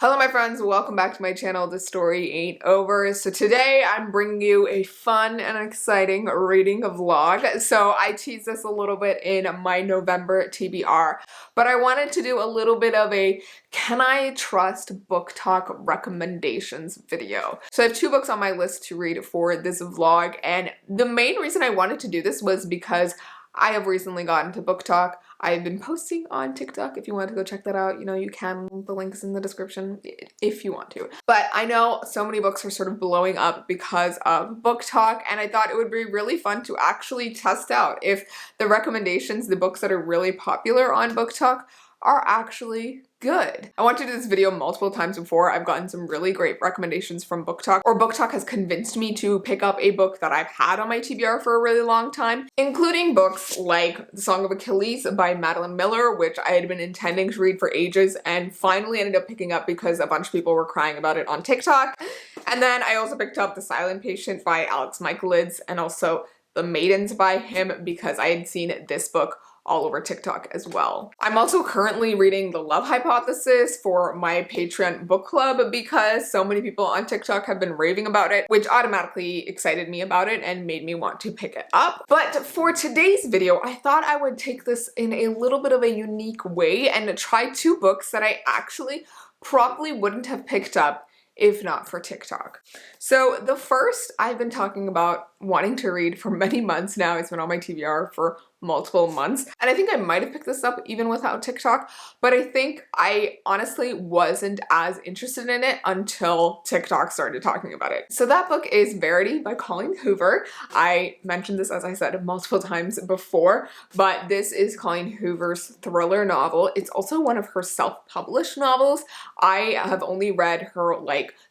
Hello my friends, welcome back to my channel, This Story Ain't Over. So today I'm bringing you a fun and exciting reading vlog. So I teased this a little bit in my November TBR, but I wanted to do a little bit of a can I trust book talk recommendations video. So I have two books on my list to read for this vlog, and the main reason I wanted to do this was because I have recently gotten to booktok. I've been posting on TikTok. If you want to go check that out, you can. The link's in the description if you want to. But I know so many books are sort of blowing up because of booktok, and I thought it would be really fun to actually test out if the recommendations, the books that are really popular on booktok, are actually good. I wanted to do this video multiple times before. I've gotten some really great recommendations from booktok, or booktok has convinced me to pick up a book that I've had on my TBR for a really long time, including books like The Song of Achilles by Madeline Miller, which I had been intending to read for ages and finally ended up picking up because a bunch of people were crying about it on TikTok. And then I also picked up The Silent Patient by Alex Michaelids and also The Maidens by him because I had seen this book all over TikTok as well. I'm also currently reading The Love Hypothesis for my Patreon book club because so many people on TikTok have been raving about it, which automatically excited me about it and made me want to pick it up. But for today's video, I thought I would take this in a little bit of a unique way and try two books that I actually probably wouldn't have picked up if not for TikTok. So the first I've been talking about wanting to read for many months now. It's been on my TBR for multiple months. And I think I might have picked this up even without TikTok, but I think I honestly wasn't as interested in it until TikTok started talking about it. So that book is Verity by Colleen Hoover. I mentioned this, as I said, multiple times before, but this is Colleen Hoover's thriller novel. It's also one of her self-published novels. I have only read her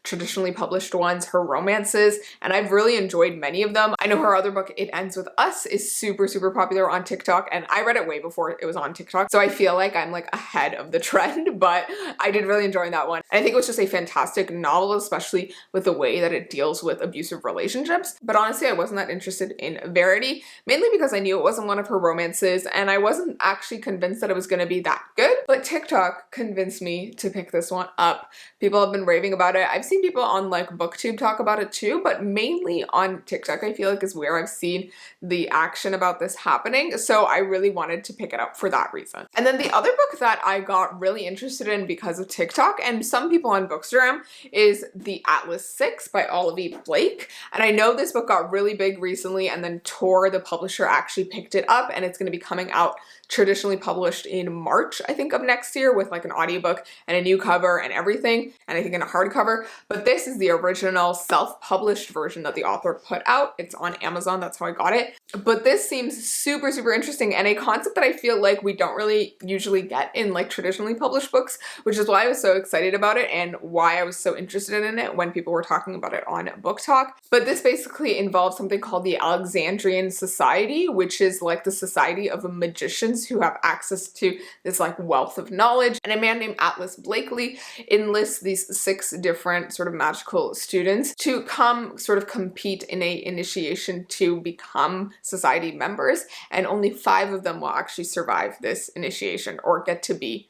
traditionally published ones, her romances, and I've really enjoyed many of them. I know her other book, It Ends With Us, is super popular on TikTok, and I read it way before it was on TikTok, so I feel like I'm ahead of the trend, but I did really enjoy that one. And I think it was just a fantastic novel, especially with the way that it deals with abusive relationships. But honestly, I wasn't that interested in Verity, mainly because I knew it wasn't one of her romances, and I wasn't actually convinced that it was going to be that good. But TikTok convinced me to pick this one up. People have been raving about it. I've seen people on BookTube talk about it too, but mainly on TikTok I feel like is where I've seen the action about this happening. So I really wanted to pick it up for that reason. And then the other book that I got really interested in because of TikTok and some people on Bookstagram is The Atlas 6 by Olive Blake. And I know this book got really big recently, and then Tor, the publisher, actually picked it up, and it's going to be coming out traditionally published in March, I think, of next year with an audiobook and a new cover and everything, and I think in a hardcover. But this is the original self-published version that the author put out. It's on Amazon, that's how I got it. But this seems super interesting, and a concept that I feel like we don't really usually get in traditionally published books, which is why I was so excited about it and why I was so interested in it when people were talking about it on booktok. But this basically involves something called the Alexandrian Society, which is the society of magicians who have access to this wealth of knowledge. And a man named Atlas Blakely enlists these 6 different sort of magical students to come sort of compete in a initiation to become society members, and only 5 of them will actually survive this initiation or get to be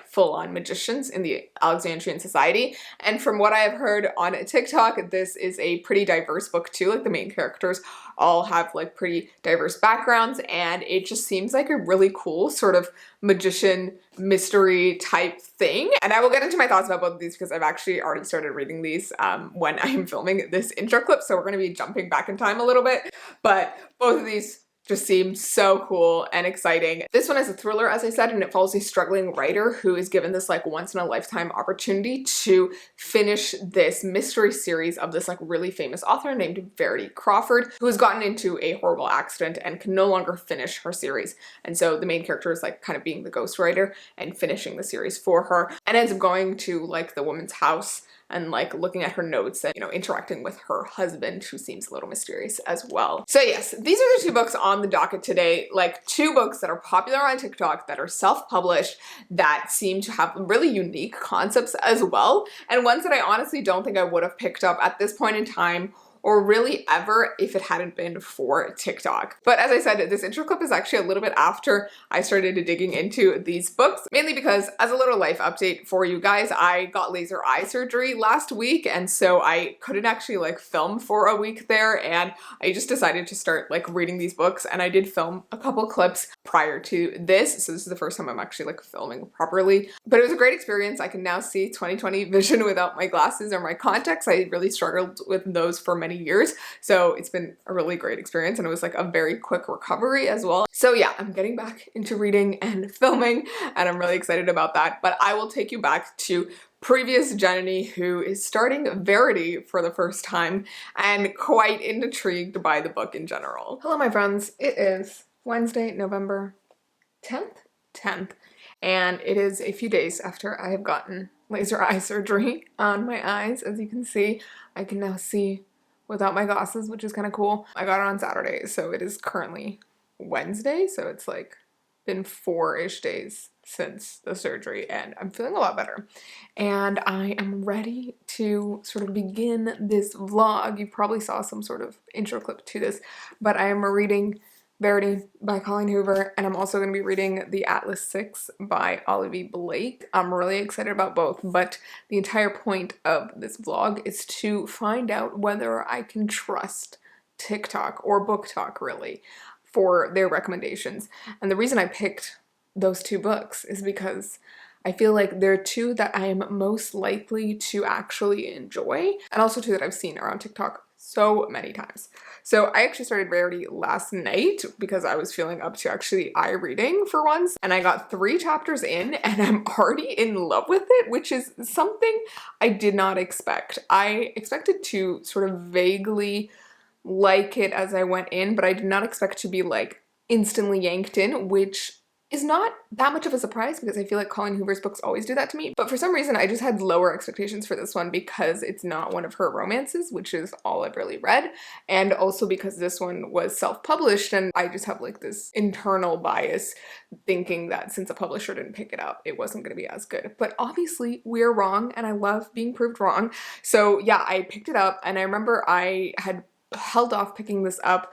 full-on magicians in the Alexandrian Society. And from what I have heard on TikTok, this is a pretty diverse book too. The main characters all have pretty diverse backgrounds, and it just seems like a really cool sort of magician mystery type thing. And I will get into my thoughts about both of these because I've actually already started reading these when I am filming this intro clip, so we're going to be jumping back in time a little bit. But both of these just seems so cool and exciting. This one is a thriller, as I said, and it follows a struggling writer who is given this once in a lifetime opportunity to finish this mystery series of this really famous author named Verity Crawford, who has gotten into a horrible accident and can no longer finish her series. And so the main character is kind of being the ghostwriter and finishing the series for her, and ends up going to the woman's house and looking at her notes and interacting with her husband, who seems a little mysterious as well. So yes, these are the 2 books on the docket today, 2 books that are popular on TikTok, that are self-published, that seem to have really unique concepts as well, and ones that I honestly don't think I would have picked up at this point in time or really ever if it hadn't been for TikTok. But as I said, this intro clip is actually a little bit after I started digging into these books, mainly because as a little life update for you guys, I got laser eye surgery last week, and so I couldn't actually like film for a week there, and I just decided to start like reading these books, and I did film a couple clips prior to this, so this is the first time I'm actually like filming properly. But it was a great experience. I can now see 20/20 vision without my glasses or my contacts. I really struggled with those for many years, so it's been a really great experience, and it was like a very quick recovery as well. So yeah, I'm getting back into reading and filming, and I'm really excited about that. But I will take you back to previous Jananie, who is starting Verity for the first time and quite intrigued by the book in general. Hello my friends, it is Wednesday, November 10th, and it is a few days after I have gotten laser eye surgery on my eyes. As you can see, I can now see without my glasses, which is kind of cool. I got it on Saturday, so it is currently Wednesday, so it's like been 4-ish days since the surgery, and I'm feeling a lot better. And I am ready to sort of begin this vlog. You probably saw some sort of intro clip to this, but I am reading Verity by Colleen Hoover, and I'm also going to be reading The Atlas 6 by Olivia Blake. I'm really excited about both, but the entire point of this vlog is to find out whether I can trust TikTok or booktok really for their recommendations. And the reason I picked those two books is because I feel like they're two that I am most likely to actually enjoy, and also two that I've seen around TikTok so many times. So I actually started Verity last night because I was feeling up to actually eye reading for once, and I got 3 chapters in and I'm already in love with it, which is something I did not expect. I expected to sort of vaguely like it as I went in, but I did not expect to be like instantly yanked in, which is not that much of a surprise because I feel like Colleen Hoover's books always do that to me. But for some reason, I just had lower expectations for this one because it's not one of her romances, which is all I've really read. And also because this one was self-published, and I just have like this internal bias thinking that since a publisher didn't pick it up, it wasn't going to be as good. But obviously we're wrong, and I love being proved wrong. So yeah, I picked it up, and I remember I had held off picking this up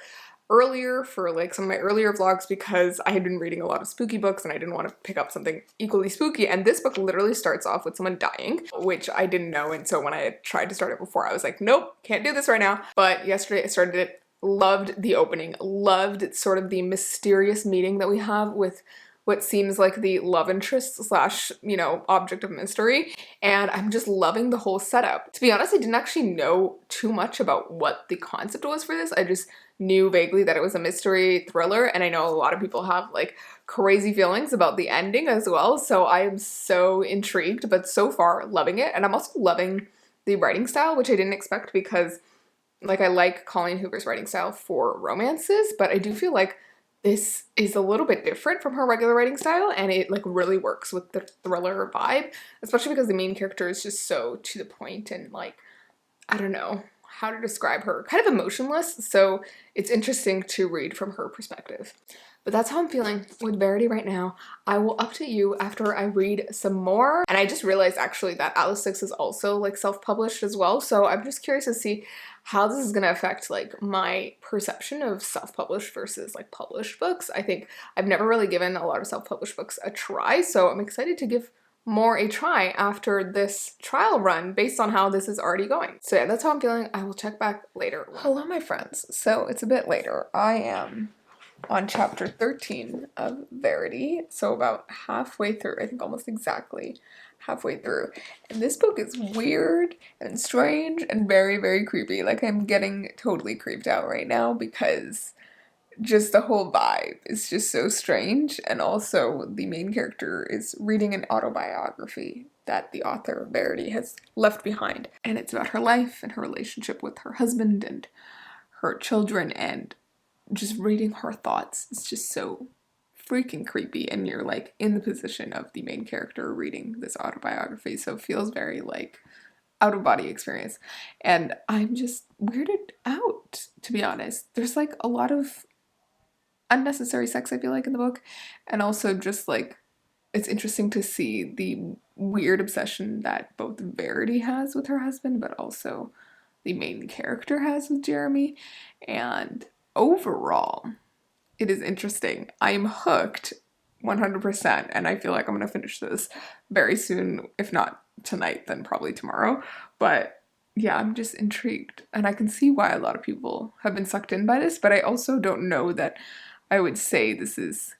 earlier for like some of my earlier vlogs because I had been reading a lot of spooky books and I didn't want to pick up something equally spooky, and this book literally starts off with someone dying, which I didn't know, and so when I had tried to start it before, I was like, nope, can't do this right now. But yesterday I started it, loved the opening, loved sort of the mysterious meeting that we have with what seems like the love interest slash, you know, object of mystery, and I'm just loving the whole setup. To be honest, I didn't actually know too much about what the concept was for this. I just knew vaguely that it was a mystery thriller, and I know a lot of people have like crazy feelings about the ending as well, so I am so intrigued, but so far loving it. And I'm also loving the writing style, which I didn't expect because like I like Colleen Hoover's writing style for romances, but I do feel like this is a little bit different from her regular writing style, and it like really works with the thriller vibe, especially because the main character is just so to the point and like, I don't know how to describe her, kind of emotionless, so it's interesting to read from her perspective. But that's how I'm feeling with Verity right now. I will update you after I read some more. And I just realized actually that Atlas 6 is also like self-published as well, so I'm just curious to see how this is going to affect like my perception of self-published versus like published books. I think I've never really given a lot of self-published books a try, so I'm excited to give more a try after this trial run based on how this is already going. So yeah, that's how I'm feeling. I will check back later. Hello my friends. So it's a bit later. I am on chapter 13 of Verity, so about halfway through, I think almost exactly halfway through. And this book is weird and strange and very, very creepy. Like I'm getting totally creeped out right now because just the whole vibe is just so strange, and also the main character is reading an autobiography that the author Verity has left behind, and it's about her life and her relationship with her husband and her children, and just reading her thoughts is just so freaking creepy, and you're like in the position of the main character reading this autobiography, so it feels very like out of body experience, and I'm just weirded out, to be honest. There's like a lot of unnecessary sex, I feel like, in the book, and also just like it's interesting to see the weird obsession that both Verity has with her husband, but also the main character has with Jeremy, and overall, it is interesting. I am hooked 100%, and I feel like I'm gonna finish this very soon, if not tonight, then probably tomorrow. But yeah, I'm just intrigued, and I can see why a lot of people have been sucked in by this, but I also don't know that I would say this is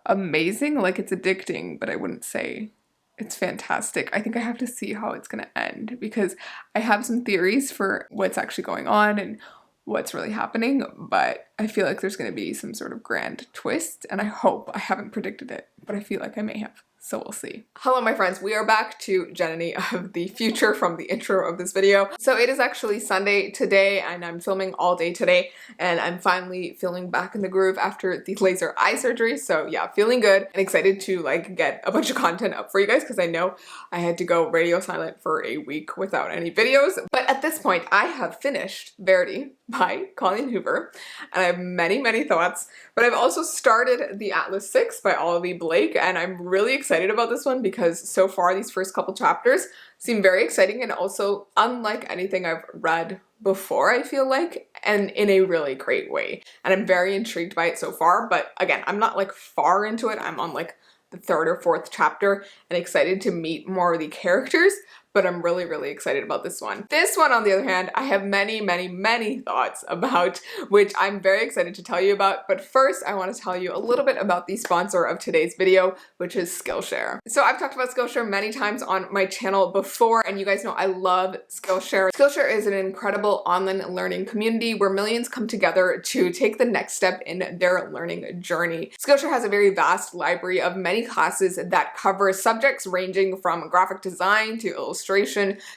amazing. Like, it's addicting, but I wouldn't say it's fantastic. I think I have to see how it's gonna end, because I have some theories for what's actually going on and what's really happening, but I feel like there's gonna be some sort of grand twist, and I hope I haven't predicted it, but I feel like I may have. So we'll see. Hello, my friends. We are back to Jananie of the future from the intro of this video. So it is actually Sunday today, and I'm filming all day today, and I'm finally feeling back in the groove after the laser eye surgery. So yeah, feeling good and excited to like get a bunch of content up for you guys, because I know I had to go radio silent for a week without any videos. But at this point, I have finished Verity by Colleen Hoover, and I have many, many thoughts. But I've also started The Atlas 6 by Olivia Blake, and I'm really excited about this one because so far these first couple chapters seem very exciting and also unlike anything I've read before, I feel like, and in a really great way. And I'm very intrigued by it so far, but again, I'm not like far into it. I'm on like the third or fourth chapter and excited to meet more of the characters, but I'm really, really excited about this one. This one, on the other hand, I have many, many, many thoughts about, which I'm very excited to tell you about. But first, I want to tell you a little bit about the sponsor of today's video, which is Skillshare. So I've talked about Skillshare many times on my channel before, and you guys know I love Skillshare. Skillshare is an incredible online learning community where millions come together to take the next step in their learning journey. Skillshare has a very vast library of many classes that cover subjects ranging from graphic design to illustration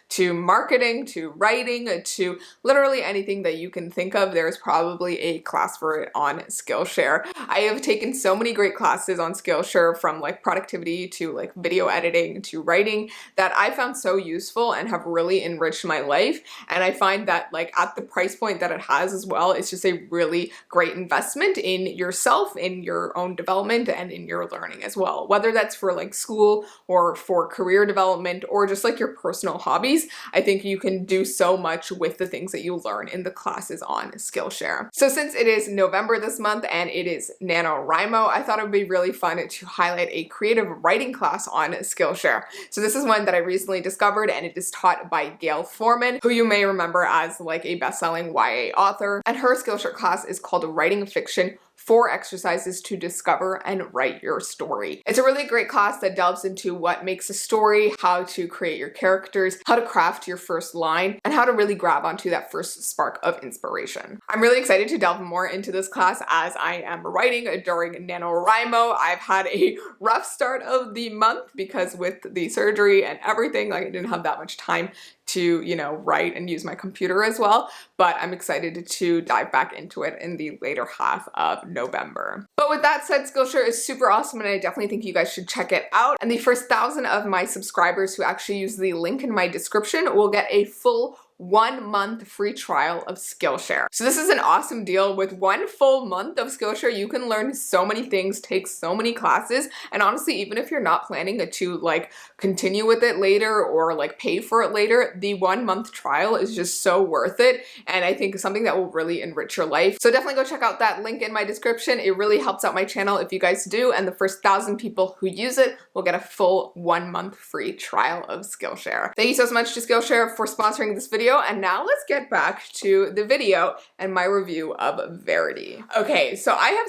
to marketing to writing to literally anything that you can think of. There's probably a class for it on Skillshare. I have taken so many great classes on Skillshare, from like productivity to like video editing to writing, that I found so useful and have really enriched my life. And I find that like at the price point that it has as well, it's just a really great investment in yourself, in your own development, and in your learning as well. Whether that's for like school or for career development or just like your personal hobbies, I think you can do so much with the things that you learn in the classes on Skillshare. So since it is November this month and it is Nanowrimo, I thought it would be really fun to highlight a creative writing class on Skillshare. So this is one that I recently discovered, and it is taught by Gail Foreman, who you may remember as like a best-selling YA author. And her Skillshare class is called Writing Fiction: 4 exercises to discover and write your story. It's a really great class that delves into what makes a story, how to create your characters, how to craft your first line, and how to really grab onto that first spark of inspiration. I'm really excited to delve more into this class as I am writing during NaNoWriMo. I've had a rough start of the month because with the surgery and everything, like I didn't have that much time to, you know, write and use my computer as well, but I'm excited to dive back into it in the later half of November. But with that said, Skillshare is super awesome, and I definitely think you guys should check it out. And the first 1,000 of my subscribers who actually use the link in my description will get a full 1 month free trial of Skillshare. So this is an awesome deal. With 1 full month of Skillshare, you can learn so many things, take so many classes, and honestly, even if you're not planning to like continue with it later or like pay for it later, the 1 month trial is just so worth it, and I think something that will really enrich your life. So definitely go check out that link in my description. It really helps out my channel if you guys do, and the first 1,000 people who use it will get a full 1 month free trial of Skillshare. Thank you so much to Skillshare for sponsoring this video. And now let's get back to the video and my review of Verity. Okay, so I have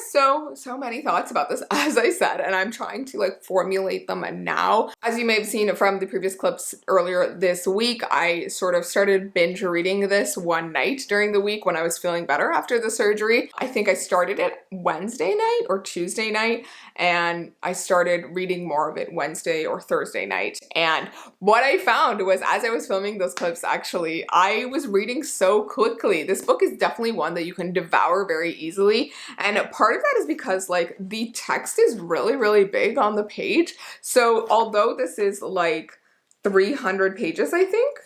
so many thoughts about this, as I said, and I'm trying to like formulate them now. As you may have seen from the previous clips earlier this week, I sort of started binge reading this one night during the week when I was feeling better after the surgery. I think I started it Wednesday night or Tuesday night, and I started reading more of it Wednesday or Thursday night. And what I found was, as I was filming those clips, actually, I was reading so quickly. This book is definitely one that you can devour very easily. And part of that is because like the text is really, really big on the page. So although this is like 300 pages, I think,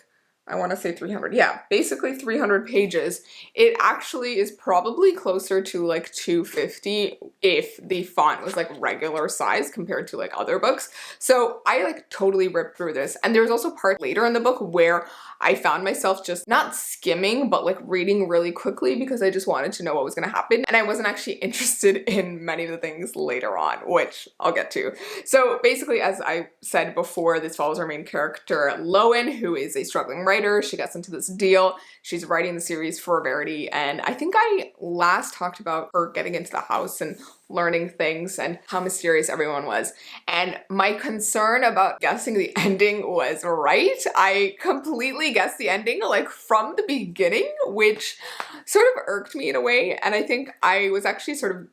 I want to say 300. Yeah, basically 300 pages. It actually is probably closer to like 250 if the font was like regular size compared to like other books. So I like totally ripped through this. And there was also part later in the book where I found myself just not skimming, but like reading really quickly because I just wanted to know what was going to happen. And I wasn't actually interested in many of the things later on, which I'll get to. So basically, as I said before, this follows our main character, Lowen, who is a struggling writer. She gets into this deal. She's writing the series for Verity. And I think I last talked about her getting into the house and learning things and how mysterious everyone was. And my concern about guessing the ending was right. I completely guessed the ending like from the beginning, which sort of irked me in a way. And I think I was actually sort of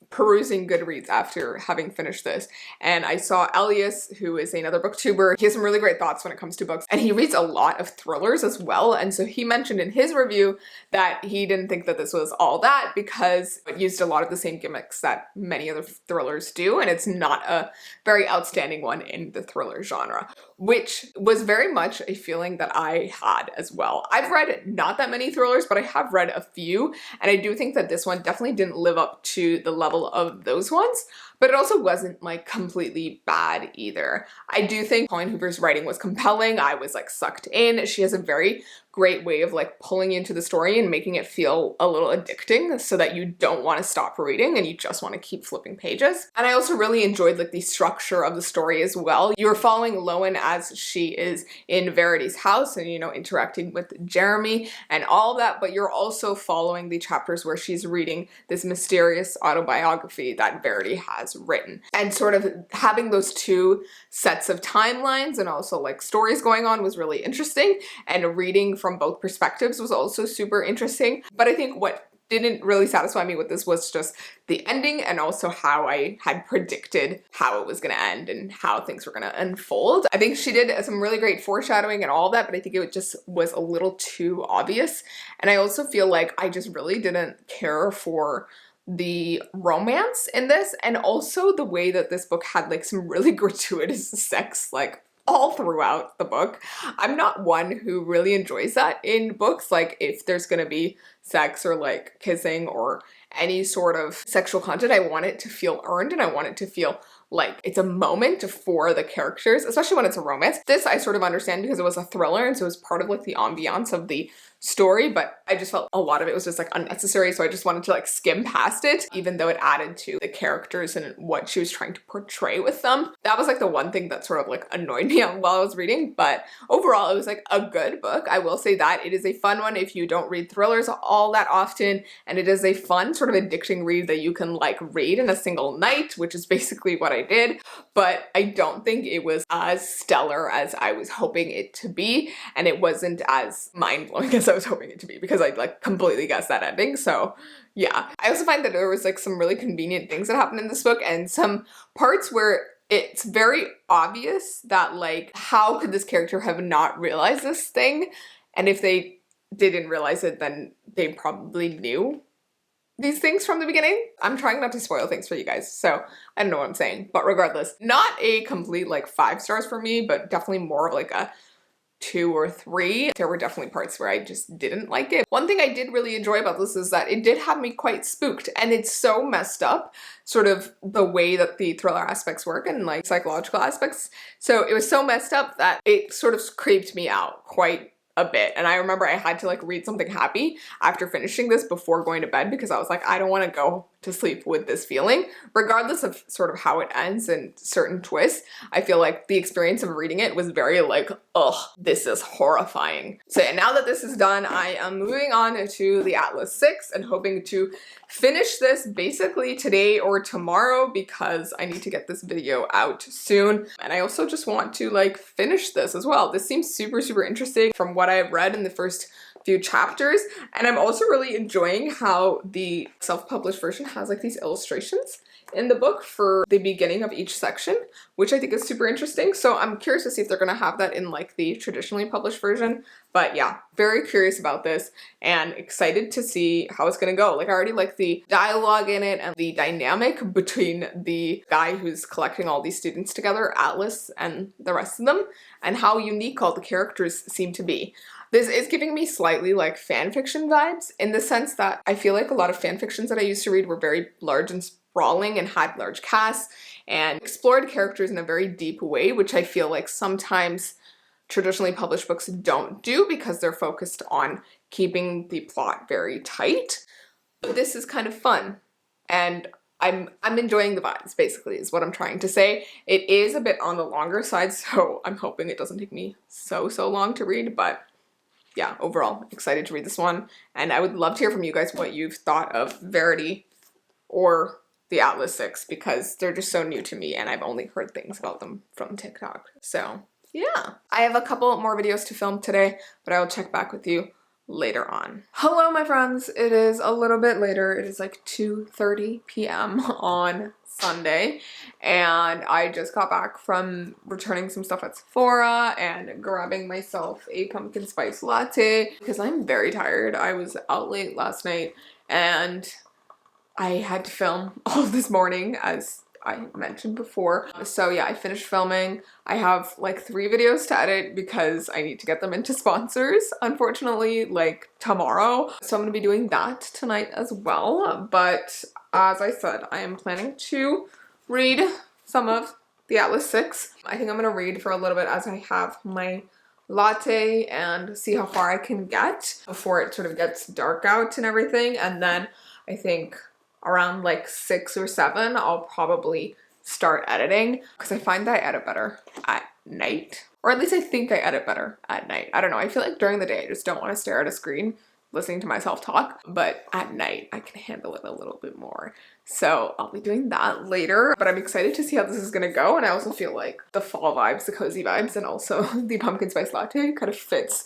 perusing Goodreads after having finished this, and I saw Elias, who is another booktuber. He has some really great thoughts when it comes to books, and he reads a lot of thrillers as well. And so he mentioned in his review that he didn't think that this was all that because it used a lot of the same gimmicks that many other thrillers do, and it's not a very outstanding one in the thriller genre, which was very much a feeling that I had as well. I've read not that many thrillers, but I have read a few, and I do think that this one definitely didn't live up to the level of those ones, but it also wasn't like completely bad either. I do think Colleen Hoover's writing was compelling. I was like sucked in. She has a very great way of like pulling you into the story and making it feel a little addicting so that you don't want to stop reading and you just want to keep flipping pages. And I also really enjoyed like the structure of the story as well. You're following Lowen as she is in Verity's house and, you know, interacting with Jeremy and all that, but you're also following the chapters where she's reading this mysterious autobiography that Verity has written. And sort of having those two sets of timelines and also like stories going on was really interesting, and reading from both perspectives was also super interesting. But I think what didn't really satisfy me with this was just the ending, and also how I had predicted how it was going to end and how things were going to unfold. I think she did some really great foreshadowing and all that, but I think it just was a little too obvious. And I also feel like I just really didn't care for the romance in this, and also the way that this book had like some really gratuitous sex like all throughout the book. I'm not one who really enjoys that in books. Like if there's gonna be sex or like kissing or any sort of sexual content, I want it to feel earned, and I want it to feel like it's a moment for the characters, especially when it's a romance. This I sort of understand because it was a thriller, and so it was part of like the ambiance of the story, but I just felt a lot of it was just like unnecessary, so I just wanted to like skim past it, even though it added to the characters and what she was trying to portray with them. That was like the one thing that sort of like annoyed me while I was reading, but overall it was like a good book. I will say that it is a fun one if you don't read thrillers all that often, and it is a fun sort of addicting read that you can like read in a single night, which is basically what I did. But I don't think it was as stellar as I was hoping it to be, and it wasn't as mind-blowing as I was hoping it to be because I like completely guessed that ending. So yeah, I also find that there was like some really convenient things that happened in this book, and some parts where it's very obvious that like, how could this character have not realized this thing? And if they didn't realize it, then they probably knew these things from the beginning. I'm trying not to spoil things for you guys, so I don't know what I'm saying, but regardless, not a complete like 5 stars for me, but definitely more of like a 2 or 3. There were definitely parts where I just didn't like it. One thing I did really enjoy about this is that it did have me quite spooked, and it's so messed up, sort of the way that the thriller aspects work and like psychological aspects. So it was so messed up that it sort of creeped me out quite a bit. And I remember I had to like read something happy after finishing this before going to bed because I was like, I don't want to go to sleep with this feeling. Regardless of sort of how it ends and certain twists, I feel like the experience of reading it was very like, ugh, this is horrifying. So yeah, now that this is done, I am moving on to the Atlas 6 and hoping to finish this basically today or tomorrow because I need to get this video out soon. And I also just want to like finish this as well. This seems super, super interesting from what I've read in the first few chapters, and I'm also really enjoying how the self-published version has like these illustrations in the book for the beginning of each section, which I think is super interesting. So I'm curious to see if they're gonna have that in like the traditionally published version. But yeah, very curious about this and excited to see how it's gonna go. Like I already like the dialogue in it and the dynamic between the guy who's collecting all these students together, Atlas, and the rest of them, and how unique all the characters seem to be. This is giving me slightly like fan fiction vibes in the sense that I feel like a lot of fan fictions that I used to read were very large and sprawling and had large casts and explored characters in a very deep way, which I feel like sometimes traditionally published books don't do because they're focused on keeping the plot very tight. But this is kind of fun and I'm enjoying the vibes, basically, is what I'm trying to say. It is a bit on the longer side, so I'm hoping it doesn't take me so long to read, but yeah, overall, excited to read this one. And I would love to hear from you guys what you've thought of Verity or the Atlas 6, because they're just so new to me and I've only heard things about them from TikTok. So yeah, I have a couple more videos to film today, but I will check back with you later on. Hello, my friends. It is a little bit later. It is like 2:30 p.m. on Sunday, and I just got back from returning some stuff at Sephora and grabbing myself a pumpkin spice latte because I'm very tired. I was out late last night and I had to film all this morning, as I mentioned before. So yeah, I finished filming. I have like 3 videos to edit because I need to get them into sponsors, unfortunately, like tomorrow. So I'm gonna be doing that tonight as well. But as I said, I am planning to read some of the Atlas 6. I think I'm gonna read for a little bit as I have my latte and see how far I can get before it sort of gets dark out and everything. And then I think around like 6 or 7, I'll probably start editing because I find that I edit better at night, or at least I think I edit better at night. I don't know. I feel like during the day I just don't want to stare at a screen listening to myself talk, but at night I can handle it a little bit more. So I'll be doing that later, but I'm excited to see how this is gonna go. And I also feel like the fall vibes, the cozy vibes, and also the pumpkin spice latte kind of fits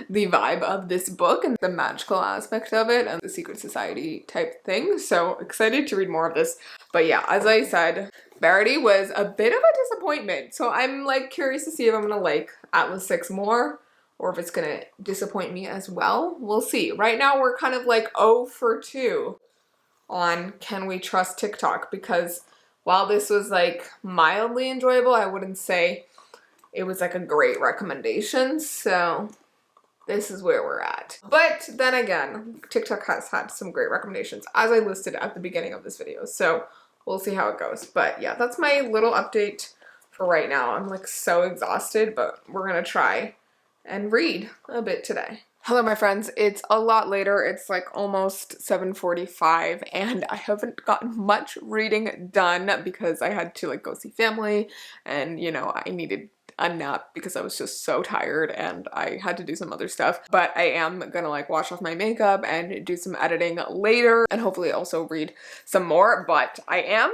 the vibe of this book and the magical aspect of it and the secret society type thing. So excited to read more of this. But yeah, as I said, Verity was a bit of a disappointment. So I'm like curious to see if I'm gonna like Atlas 6 more, or if it's gonna disappoint me as well. We'll see. Right now we're kind of like 0 for 2 on can we trust TikTok, because while this was like mildly enjoyable, I wouldn't say it was like a great recommendation. So this is where we're at. But then again, TikTok has had some great recommendations, as I listed at the beginning of this video. So we'll see how it goes. But yeah, that's my little update for right now. I'm like so exhausted, but we're gonna try and read a bit today. Hello, my friends. It's a lot later. It's like almost 7:45 and I haven't gotten much reading done because I had to like go see family and, you know, I needed a nap because I was just so tired and I had to do some other stuff. But I am gonna like wash off my makeup and do some editing later and hopefully also read some more. But I am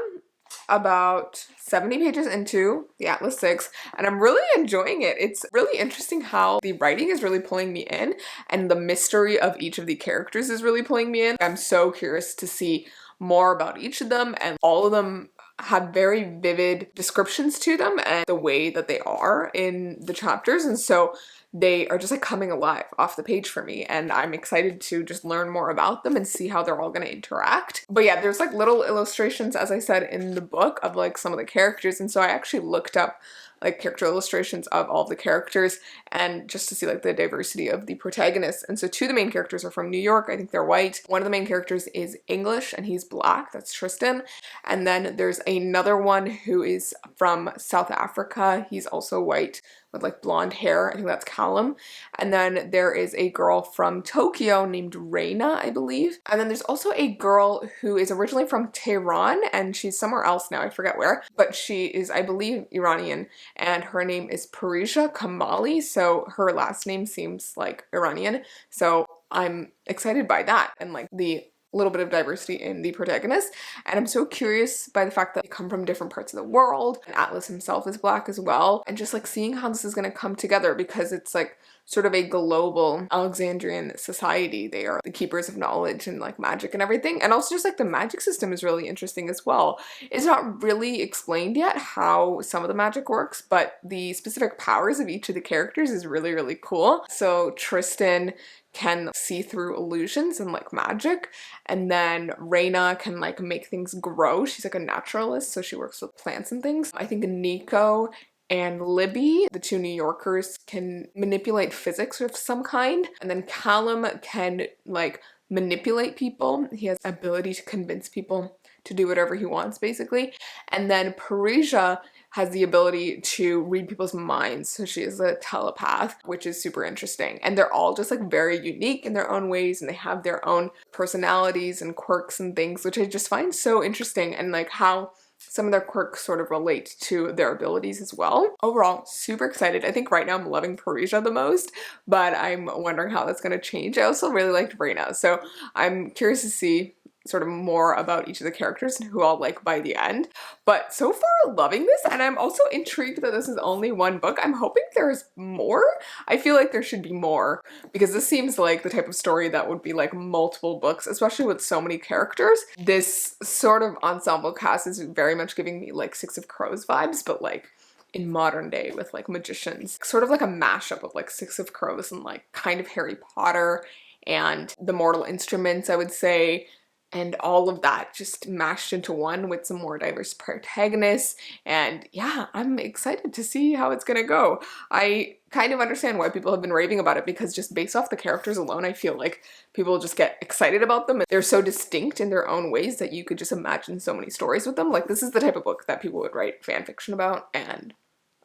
about 70 pages into the Atlas 6 and I'm really enjoying it. It's really interesting how the writing is really pulling me in and the mystery of each of the characters is really pulling me in. I'm so curious to see more about each of them, and all of them have very vivid descriptions to them and the way that they are in the chapters, and so they are just like coming alive off the page for me, and I'm excited to just learn more about them and see how they're all going to interact. But yeah, there's like little illustrations, as I said, in the book of like some of the characters, and so I actually looked up like character illustrations of all the characters and just to see like the diversity of the protagonists. And so 2 of the main characters are from New York. I think they're white. One of the main characters is English and he's black. That's Tristan. And then there's another one who is from South Africa. He's also white with like blonde hair. I think that's Callum. And then there is a girl from Tokyo named Reina, I believe. And then there's also a girl who is originally from Tehran and she's somewhere else now, I forget where, but she is, I believe, Iranian, and her name is Parisha Kamali, so her last name seems like Iranian. So I'm excited by that and like the little bit of diversity in the protagonist, and I'm so curious by the fact that they come from different parts of the world, and Atlas himself is black as well, and just like seeing how this is going to come together because it's like sort of a global Alexandrian society. They are the keepers of knowledge and like magic and everything. And also just like the magic system is really interesting as well. It's not really explained yet how some of the magic works, but the specific powers of each of the characters is really, really cool. So Tristan can see through illusions and like magic, and then Reina can like make things grow. She's like a naturalist, so she works with plants and things. I think Nico and Libby, the two New Yorkers, can manipulate physics of some kind. And then Callum can like manipulate people. He has ability to convince people to do whatever he wants, basically. And then Parisia has the ability to read people's minds. So she is a telepath, which is super interesting. And they're all just like very unique in their own ways, and they have their own personalities and quirks and things, which I just find so interesting, and like how some of their quirks sort of relate to their abilities as well. Overall, super excited. I think right now I'm loving Parisia the most, but I'm wondering how that's going to change. I also really liked Reina, so I'm curious to see sort of more about each of the characters and who I'll like by the end. But so far, loving this, and I'm also intrigued that this is only one book. I'm hoping there's more. I feel like there should be more, because this seems like the type of story that would be like multiple books, especially with so many characters. This sort of ensemble cast is very much giving me like Six of Crows vibes, but like in modern day with like magicians. Sort of like a mashup of like Six of Crows and like kind of Harry Potter and The Mortal Instruments, I would say. And all of that just mashed into one with some more diverse protagonists. And yeah, I'm excited to see how it's gonna go. I kind of understand why people have been raving about it, because just based off the characters alone, I feel like people just get excited about them. They're so distinct in their own ways that you could just imagine so many stories with them. Like, this is the type of book that people would write fan fiction about, and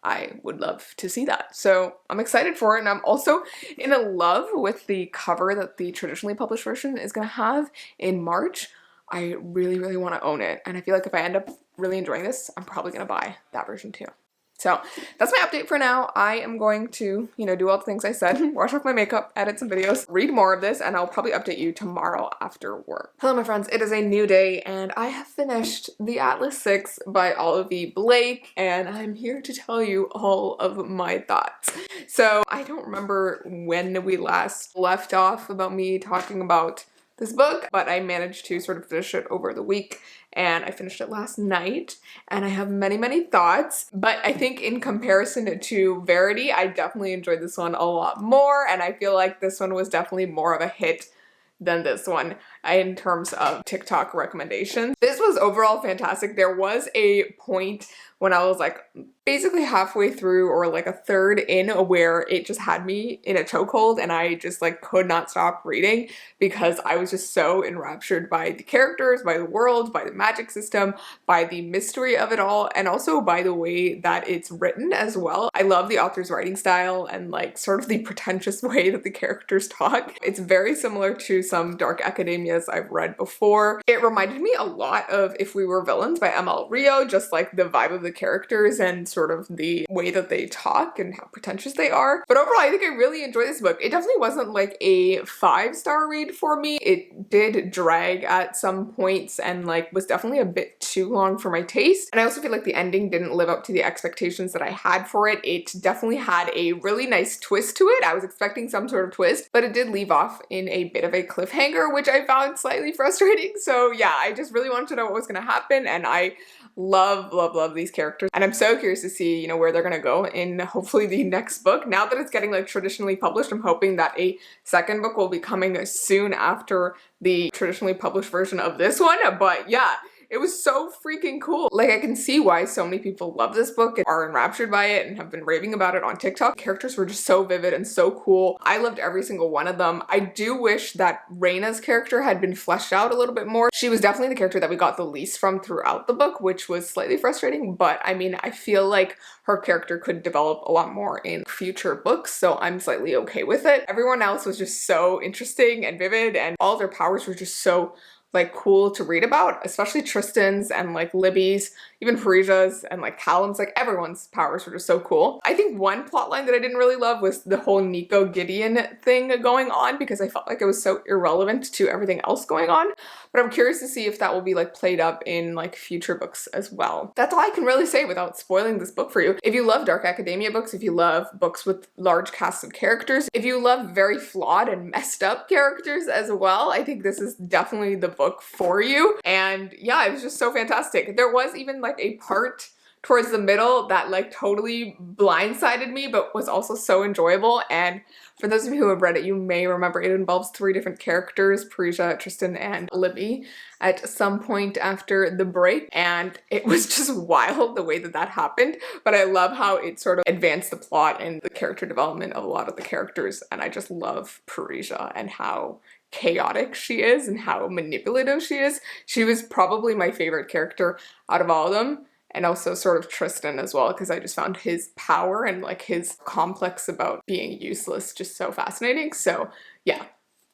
I would love to see that. So I'm excited for it, and I'm also in love with the cover that the traditionally published version is gonna have in March. I really, really want to own it, and I feel like if I end up really enjoying this, I'm probably gonna buy that version too. So that's my update for now. I am going to, do all the things I said, wash off my makeup, edit some videos, read more of this, and I'll probably update you tomorrow after work. Hello, my friends. It is a new day, and I have finished The Atlas 6 by Olive Blake, and I'm here to tell you all of my thoughts. So I don't remember when we last left off about me talking about this book, but I managed to sort of finish it over the week, and I finished it last night, and I have many, many thoughts. But I think in comparison to Verity, I definitely enjoyed this one a lot more, and I feel like this one was definitely more of a hit than this one in terms of TikTok recommendations. This was overall fantastic. There was a point when I was like basically halfway through or like a third in where it just had me in a chokehold, and I just like could not stop reading because I was just so enraptured by the characters, by the world, by the magic system, by the mystery of it all, and also by the way that it's written as well. I love the author's writing style and like sort of the pretentious way that the characters talk. It's very similar to some dark academias I've read before. It reminded me a lot of If We Were Villains by ML Rio, just like the vibe of the characters and sort of the way that they talk and how pretentious they are. But overall, I think I really enjoyed this book. It definitely wasn't like a 5-star read for me. It did drag at some points and like was definitely a bit too long for my taste. And I also feel like the ending didn't live up to the expectations that I had for it. It definitely had a really nice twist to it. I was expecting some sort of twist, but it did leave off in a bit of a cliffhanger, which I found slightly frustrating. So yeah, I just really wanted to know what was going to happen, and I love, love, love these characters. And I'm so curious to see, where they're gonna go in hopefully the next book. Now that it's getting like traditionally published, I'm hoping that a second book will be coming soon after the traditionally published version of this one. But yeah, it was so freaking cool. Like, I can see why so many people love this book and are enraptured by it and have been raving about it on TikTok. The characters were just so vivid and so cool. I loved every single one of them. I do wish that Reina's character had been fleshed out a little bit more. She was definitely the character that we got the least from throughout the book, which was slightly frustrating, but I mean, I feel like her character could develop a lot more in future books, so I'm slightly okay with it. Everyone else was just so interesting and vivid, and all their powers were just so like cool to read about, especially Tristan's and like Libby's. even Parisia's and like Callum's, like everyone's powers were just so cool. I think one plotline that I didn't really love was the whole Nico Gideon thing going on, because I felt like it was so irrelevant to everything else going on. But I'm curious to see if that will be like played up in like future books as well. That's all I can really say without spoiling this book for you. If you love dark academia books, if you love books with large casts of characters, if you love very flawed and messed up characters as well, I think this is definitely the book for you. And yeah, it was just so fantastic. There was even like a part towards the middle that like totally blindsided me, but was also so enjoyable. And for those of you who have read it, you may remember it involves 3 different characters, Parisia, Tristan, and Libby, at some point after the break. And it was just wild the way that that happened. But I love how it sort of advanced the plot and the character development of a lot of the characters. And I just love Parisia and how chaotic she is and how manipulative she is. She was probably my favorite character out of all of them. And also sort of Tristan as well, because I just found his power and like his complex about being useless just so fascinating. So yeah,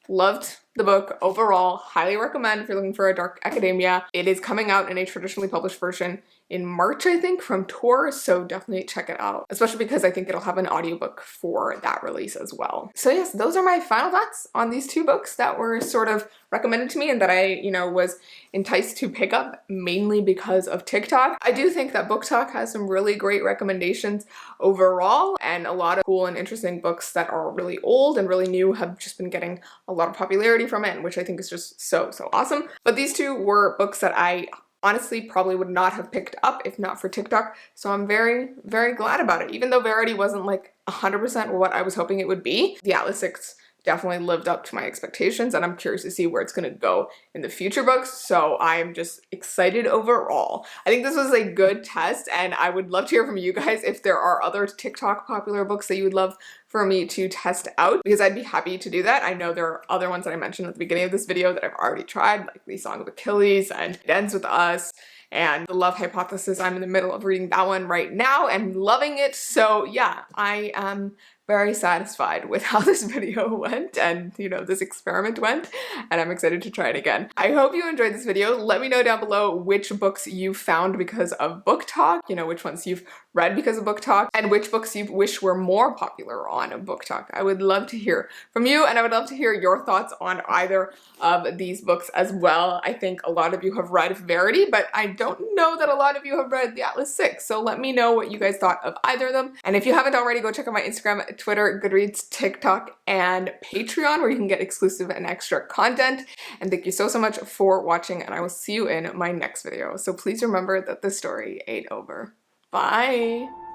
loved the book overall. Highly recommend if you're looking for a dark academia. It is coming out in a traditionally published version in March, I think, from Tor, so definitely check it out, especially because I think it'll have an audiobook for that release as well. So yes, those are my final thoughts on these 2 books that were sort of recommended to me and that I, you know, was enticed to pick up mainly because of TikTok. I do think that booktok has some really great recommendations overall, and a lot of cool and interesting books that are really old and really new have just been getting a lot of popularity from it, which I think is just so awesome. But these 2 were books that I honestly probably would not have picked up if not for TikTok. So I'm very glad about it. Even though Verity wasn't like 100% what I was hoping it would be, the Atlas 6 definitely lived up to my expectations, and I'm curious to see where it's going to go in the future books. So I'm just excited overall. I think this was a good test, and I would love to hear from you guys if there are other TikTok popular books that you would love for me to test out, because I'd be happy to do that. I know there are other ones that I mentioned at the beginning of this video that I've already tried, like The Song of Achilles and It Ends With Us and The Love Hypothesis. I'm in the middle of reading that one right now and loving it. So yeah, I am very satisfied with how this video went and, you know, this experiment went, and I'm excited to try it again. I hope you enjoyed this video. Let me know down below which books you found because of booktok, you know, which ones you've read because of booktok, and which books you wish were more popular on booktok. I would love to hear from you, and I would love to hear your thoughts on either of these books as well. I think a lot of you have read Verity, but I don't know that a lot of you have read the Atlas 6, so let me know what you guys thought of either of them. And if you haven't already, go check out my Instagram, Twitter, Goodreads, TikTok, and Patreon, where you can get exclusive and extra content. And thank you so much for watching, and I will see you in my next video. So please remember that the story ain't over. Bye!